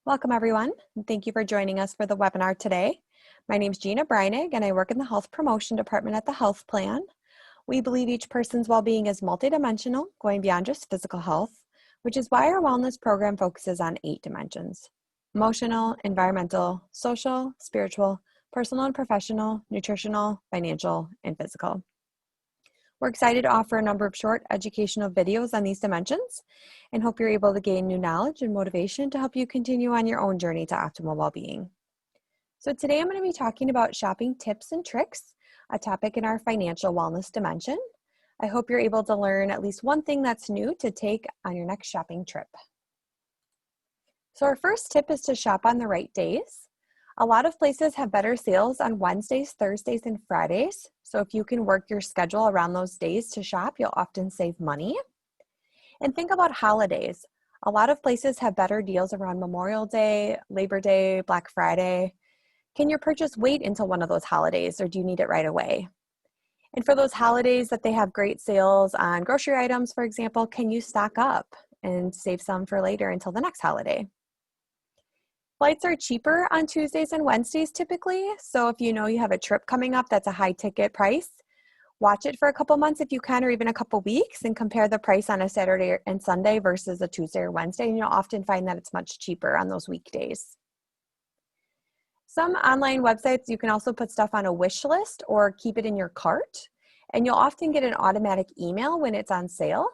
Welcome everyone, and thank you for joining us for the webinar today. My name is Gina Breinig and I work in the Health Promotion Department at the Health Plan. We believe each person's well-being is multidimensional, going beyond just physical health, which is why our wellness program focuses on 8 dimensions: emotional, environmental, social, spiritual, personal and professional, nutritional, financial, and physical. We're excited to offer a number of short educational videos on these dimensions and hope you're able to gain new knowledge and motivation to help you continue on your own journey to optimal well-being. So today I'm going to be talking about shopping tips and tricks, a topic in our financial wellness dimension. I hope you're able to learn at least one thing that's new to take on your next shopping trip. So our first tip is to shop on the right days. A lot of places have better sales on Wednesdays, Thursdays, and Fridays. So if you can work your schedule around those days to shop, you'll often save money. And think about holidays. A lot of places have better deals around Memorial Day, Labor Day, Black Friday. Can your purchase wait until one of those holidays, or do you need it right away? And for those holidays that they have great sales on grocery items, for example, can you stock up and save some for later until the next holiday? Flights are cheaper on Tuesdays and Wednesdays typically, so if you know you have a trip coming up that's a high ticket price, watch it for a couple months if you can, or even a couple weeks, and compare the price on a Saturday and Sunday versus a Tuesday or Wednesday, and you'll often find that it's much cheaper on those weekdays. Some online websites, you can also put stuff on a wish list or keep it in your cart, and you'll often get an automatic email when it's on sale.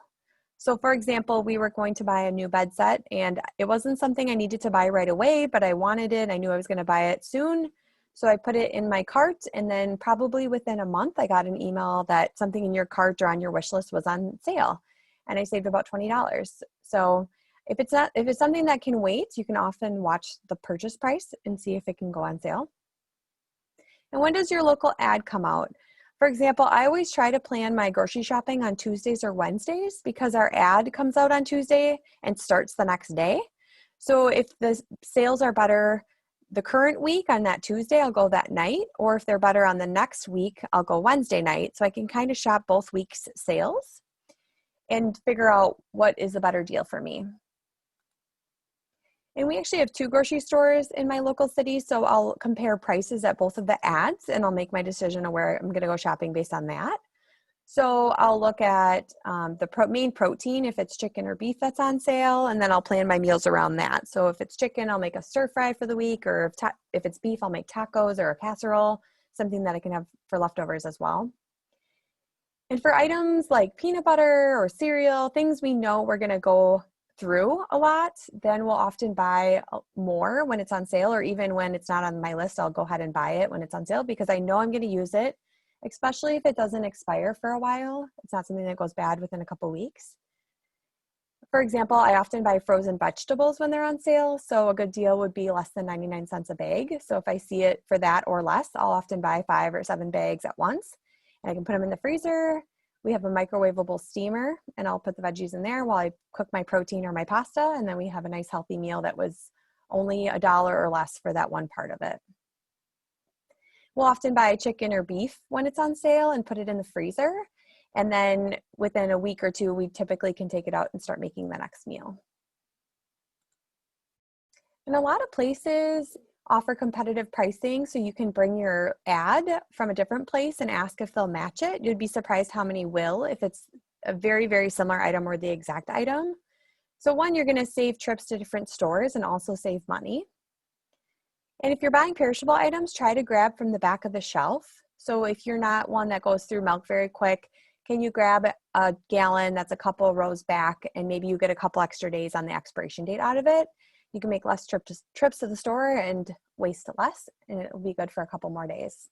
So for example, we were going to buy a new bed set and it wasn't something I needed to buy right away, but I wanted it. I knew I was going to buy it soon. So I put it in my cart, and then probably within a month, I got an email that something in your cart or on your wish list was on sale, and I saved about $20. So if it's something that can wait, you can often watch the purchase price and see if it can go on sale. And when does your local ad come out? For example, I always try to plan my grocery shopping on Tuesdays or Wednesdays because our ad comes out on Tuesday and starts the next day. So if the sales are better the current week on that Tuesday, I'll go that night. Or if they're better on the next week, I'll go Wednesday night. So I can kind of shop both weeks' sales and figure out what is a better deal for me. And we actually have 2 grocery stores in my local city, so I'll compare prices at both of the ads and I'll make my decision of where I'm going to go shopping based on that. So I'll look at the main protein, if it's chicken or beef that's on sale, and then I'll plan my meals around that. So if it's chicken, I'll make a stir fry for the week, or if it's beef, I'll make tacos or a casserole, something that I can have for leftovers as well. And for items like peanut butter or cereal, things we know we're going to go through a lot, then we'll often buy more when it's on sale, or even when it's not on my list, I'll go ahead and buy it when it's on sale because I know I'm going to use it, especially if it doesn't expire for a while. It's not something that goes bad within a couple weeks. For example, I often buy frozen vegetables when they're on sale, so a good deal would be less than 99 cents a bag. So if I see it for that or less, I'll often buy 5 or 7 bags at once, and I can put them in the freezer. We have a microwavable steamer, and I'll put the veggies in there while I cook my protein or my pasta, and then we have a nice healthy meal that was only $1 or less for that one part of it. We'll often buy chicken or beef when it's on sale and put it in the freezer, and then within a week or 2, we typically can take it out and start making the next meal. And a lot of places offer competitive pricing, so you can bring your ad from a different place and ask if they'll match it. You'd be surprised how many will if it's a very, very similar item or the exact item. So one, you're going to save trips to different stores and also save money. And if you're buying perishable items, try to grab from the back of the shelf. So if you're not one that goes through milk very quick, can you grab a gallon that's a couple rows back, and maybe you get a couple extra days on the expiration date out of it? You can make less trips to the store and waste less, and it will be good for a couple more days.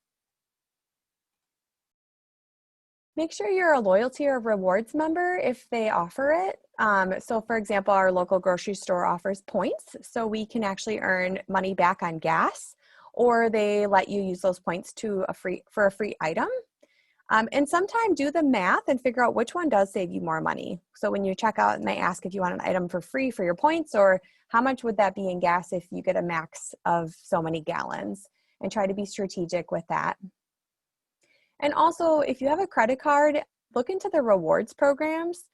Make sure you're a loyalty or rewards member if they offer it. So for example, our local grocery store offers points, so we can actually earn money back on gas, or they let you use those points for a free item. And sometimes do the math and figure out which one does save you more money. So when you check out and they ask if you want an item for free for your points, or how much would that be in gas if you get a max of so many gallons, and try to be strategic with that. And also, if you have a credit card, look into the rewards programs.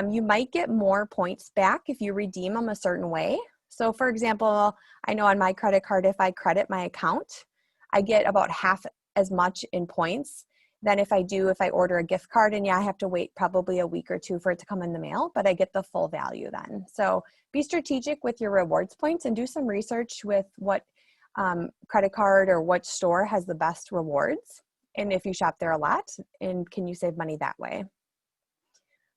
You might get more points back if you redeem them a certain way. So for example, I know on my credit card, if I credit my account, I get about half as much in points than if I order a gift card. And yeah, I have to wait probably a week or two for it to come in the mail, but I get the full value then. So be strategic with your rewards points and do some research with what credit card or what store has the best rewards. And if you shop there a lot, and can you save money that way?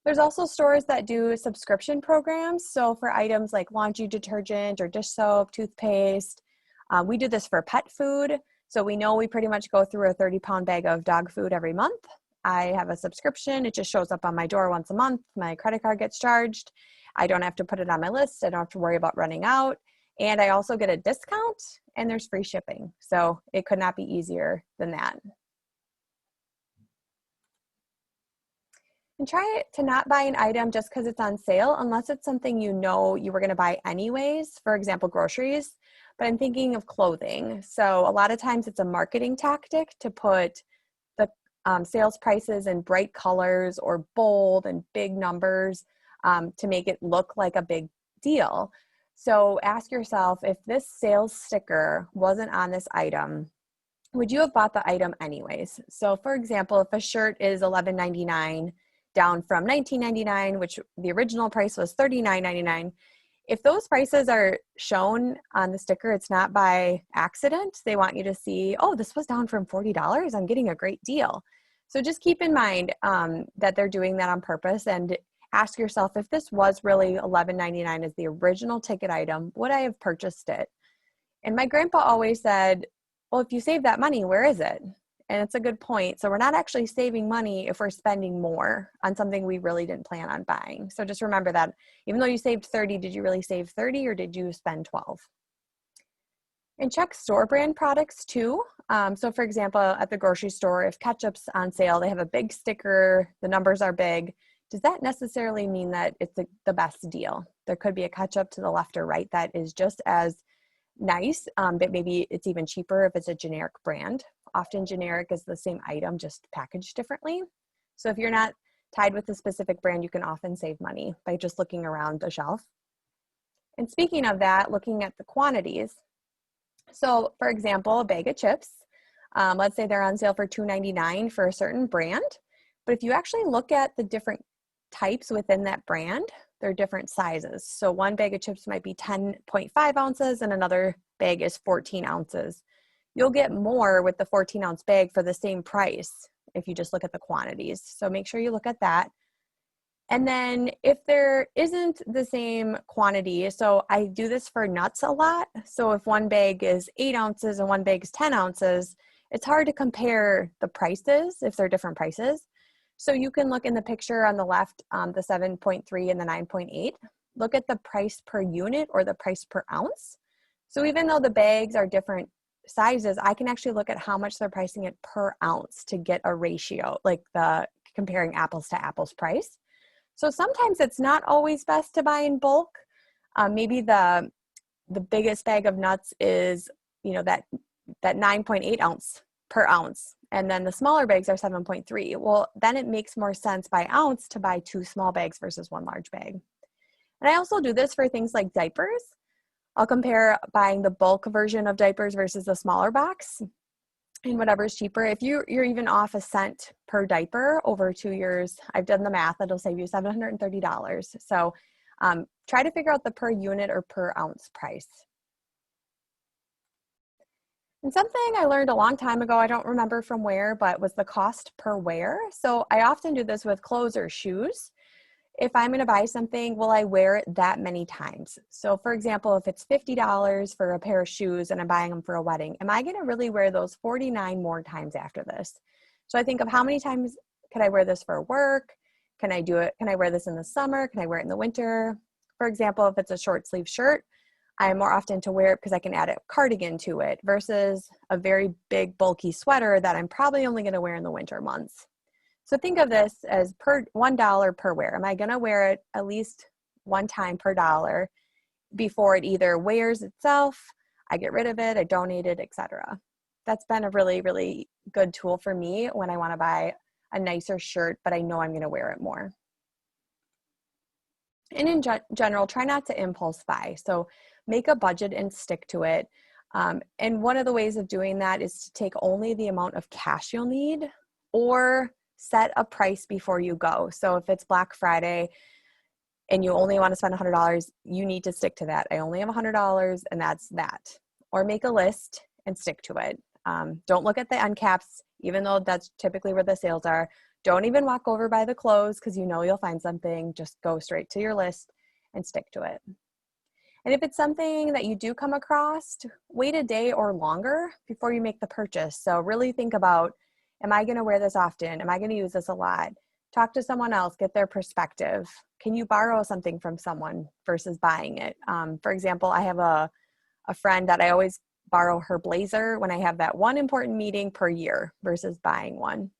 There's also stores that do subscription programs. So for items like laundry detergent or dish soap, toothpaste, we do this for pet food. So we know we pretty much go through a 30-pound bag of dog food every month. I have a subscription. It just shows up on my door once a month. My credit card gets charged. I don't have to put it on my list. I don't have to worry about running out. And I also get a discount and there's free shipping. So it could not be easier than that. And try to not buy an item just because it's on sale unless it's something you know you were going to buy anyways, for example, groceries. But I'm thinking of clothing. So a lot of times it's a marketing tactic to put the sales prices in bright colors or bold and big numbers to make it look like a big deal. So ask yourself, if this sales sticker wasn't on this item, would you have bought the item anyways? So for example, if a shirt is $11.99 down from $19.99, which the original price was $39.99, if those prices are shown on the sticker, it's not by accident. They want you to see, oh, this was down from $40. I'm getting a great deal. So just keep in mind that they're doing that on purpose, and ask yourself, if this was really $11.99 as the original ticket item, would I have purchased it? And my grandpa always said, well, if you save that money, where is it? And it's a good point. So we're not actually saving money if we're spending more on something we really didn't plan on buying. So just remember that even though you saved 30, did you really save 30 or did you spend 12? And check store brand products too. So for example, at the grocery store, if ketchup's on sale, they have a big sticker, the numbers are big. Does that necessarily mean that it's the best deal? There could be a ketchup to the left or right that is just as nice, but maybe it's even cheaper if it's a generic brand. Often generic is the same item, just packaged differently. So if you're not tied with a specific brand, you can often save money by just looking around the shelf. And speaking of that, looking at the quantities. So for example, a bag of chips, let's say they're on sale for $2.99 for a certain brand. But if you actually look at the different types within that brand, they're different sizes. So one bag of chips might be 10.5 ounces and another bag is 14 ounces. You'll get more with the 14-ounce bag for the same price if you just look at the quantities. So make sure you look at that. And then if there isn't the same quantity, so I do this for nuts a lot. So if one bag is 8 ounces and one bag is 10 ounces, it's hard to compare the prices if they're different prices. So you can look in the picture on the left, the 7.3 and the 9.8. Look at the price per unit or the price per ounce. So even though the bags are different sizes, I can actually look at how much they're pricing it per ounce to get a ratio, like the comparing apples to apples price. So sometimes it's not always best to buy in bulk. Maybe the biggest bag of nuts is, that 9.8 ounce per ounce. And then the smaller bags are 7.3. Well, then it makes more sense by ounce to buy 2 small bags versus 1 large bag. And I also do this for things like diapers. I'll compare buying the bulk version of diapers versus the smaller box and whatever's cheaper. If you're even off a cent per diaper over 2 years, I've done the math, it'll save you $730. So try to figure out the per unit or per ounce price. And something I learned a long time ago, I don't remember from where, but was the cost per wear. So I often do this with clothes or shoes. If I'm going to buy something, will I wear it that many times? So for example, if it's $50 for a pair of shoes and I'm buying them for a wedding, am I going to really wear those 49 more times after this? So I think of how many times can I wear this for work? Can I do it? Can I wear this in the summer? Can I wear it in the winter? For example, if it's a short sleeve shirt, I'm more often to wear it because I can add a cardigan to it versus a very big bulky sweater that I'm probably only going to wear in the winter months. So think of this as $1 per wear. Am I going to wear it at least one time per dollar before it either wears itself, I get rid of it, I donate it, etc. That's been a really, really good tool for me when I want to buy a nicer shirt, but I know I'm going to wear it more. And in general, try not to impulse buy. So make a budget and stick to it. And one of the ways of doing that is to take only the amount of cash you'll need, or set a price before you go. So if it's Black Friday and you only want to spend $100, you need to stick to that. I only have $100 and that's that. Or make a list and stick to it. Don't look at the end caps, even though that's typically where the sales are. Don't even walk over by the clothes because you know you'll find something. Just go straight to your list and stick to it. And if it's something that you do come across, wait a day or longer before you make the purchase. So really think about, am I going to wear this often? Am I going to use this a lot? Talk to someone else, get their perspective. Can you borrow something from someone versus buying it? For example, I have a friend that I always borrow her blazer when I have that one important meeting per year versus buying one.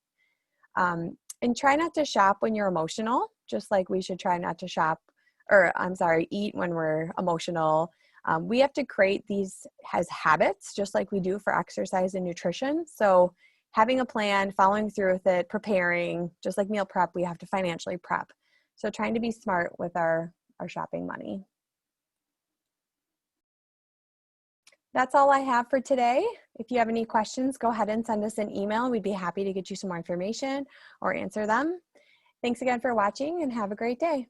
And try not to shop when you're emotional, just like we should try not to eat when we're emotional. We have to create these as habits, just like we do for exercise and nutrition. So having a plan, following through with it, preparing, just like meal prep, we have to financially prep. So trying to be smart with our shopping money. That's all I have for today. If you have any questions, go ahead and send us an email. We'd be happy to get you some more information or answer them. Thanks again for watching and have a great day.